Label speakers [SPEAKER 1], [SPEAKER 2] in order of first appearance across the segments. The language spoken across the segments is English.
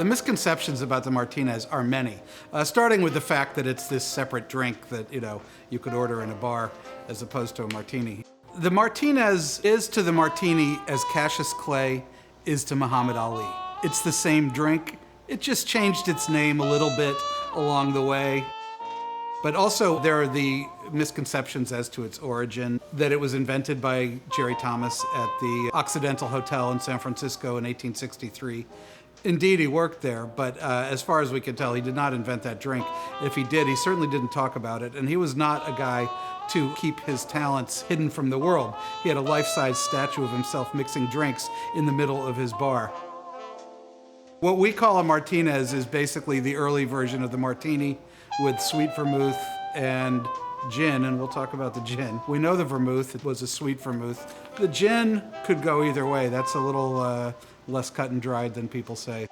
[SPEAKER 1] The misconceptions about the Martinez are many, starting with the fact that it's this separate drink that, you could order in a bar as opposed to a martini. The Martinez is to the martini as Cassius Clay is to Muhammad Ali. It's the same drink. It just changed its name a little bit along the way. But also there are the misconceptions as to its origin, that it was invented by Jerry Thomas at the Occidental Hotel in San Francisco in 1863. Indeed, he worked there, but as far as we can tell, he did not invent that drink. If he did, he certainly didn't talk about it, and he was not a guy to keep his talents hidden from the world. He had a life-size statue of himself mixing drinks in the middle of his bar. What we call a Martinez is basically the early version of the martini with sweet vermouth and gin, and we'll talk about the gin. We know the vermouth, it was a sweet vermouth. The gin could go either way. That's a little less cut and dried than people say.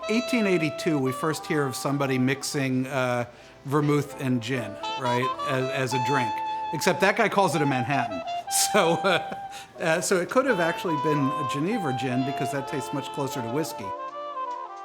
[SPEAKER 1] 1882, we first hear of somebody mixing vermouth and gin, right, as a drink. Except that guy calls it a Manhattan. So it could have actually been a genever gin because that tastes much closer to whiskey.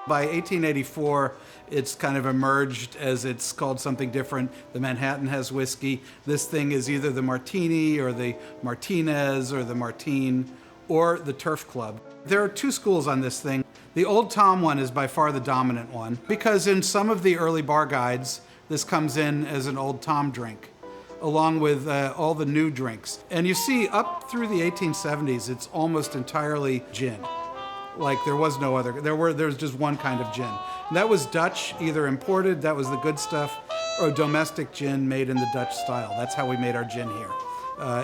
[SPEAKER 1] By 1884, it's kind of emerged as it's called something different. The Manhattan has whiskey. This thing is either the martini or the Martinez or the Martine or the Turf Club. There are two schools on this thing. The Old Tom one is by far the dominant one because in some of the early bar guides, this comes in as an Old Tom drink, along with all the new drinks. And you see up through the 1870s, it's almost entirely gin. Like there was no other, there was just one kind of gin. And that was Dutch, either imported, that was the good stuff, or domestic gin made in the Dutch style. That's how we made our gin here.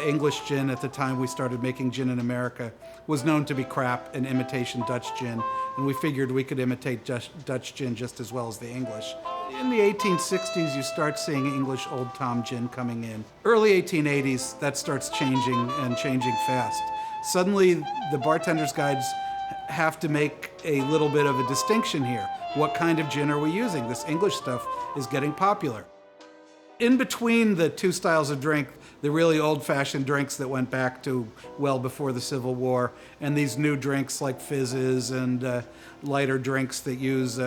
[SPEAKER 1] English gin, at the time we started making gin in America, was known to be crap and imitation Dutch gin, and we figured we could imitate Dutch gin just as well as the English. In the 1860s, you start seeing English Old Tom gin coming in. Early 1880s, that starts changing and changing fast. Suddenly, the bartender's guides have to make a little bit of a distinction here. What kind of gin are we using? This English stuff is getting popular. In between the two styles of drink, the really old-fashioned drinks that went back to well before the Civil War, and these new drinks like fizzes and lighter drinks that use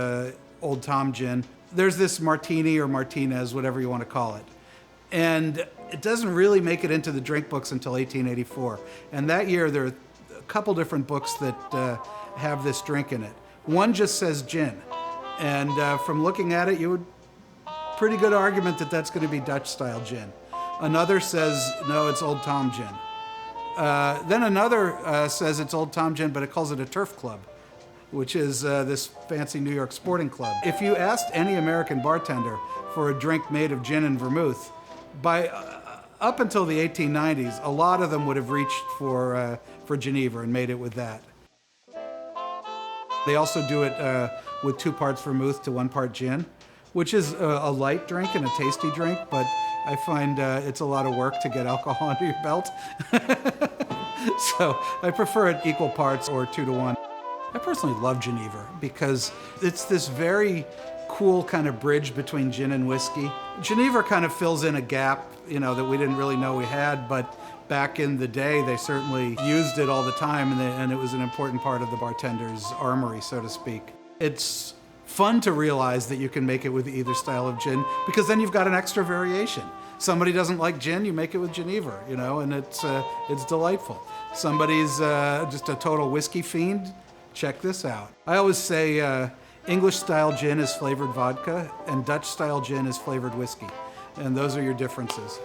[SPEAKER 1] Old Tom gin, there's this martini or Martinez, whatever you want to call it. And it doesn't really make it into the drink books until 1884. And that year, there are a couple different books that have this drink in it. One just says gin. And from looking at it, you would pretty good argument that that's going to be Dutch-style gin. Another says, no, it's Old Tom gin. Then another says it's Old Tom gin, but it calls it a Turf Club, which is this fancy New York sporting club. If you asked any American bartender for a drink made of gin and vermouth, by up until the 1890s, a lot of them would have reached for genever and made it with that. They also do it with 2 parts vermouth to 1 part gin, which is a light drink and a tasty drink, but I find it's a lot of work to get alcohol under your belt. So I prefer it equal parts or 2 to 1. I personally love genever because it's this very cool kind of bridge between gin and whiskey. Genever kind of fills in a gap, that we didn't really know we had, but back in the day, they certainly used it all the time, and it was an important part of the bartender's armory, so to speak. It's fun to realize that you can make it with either style of gin, because then you've got an extra variation. Somebody doesn't like gin, you make it with genever, and it's delightful. Somebody's just a total whiskey fiend, check this out. I always say English-style gin is flavored vodka, and Dutch-style gin is flavored whiskey, and those are your differences.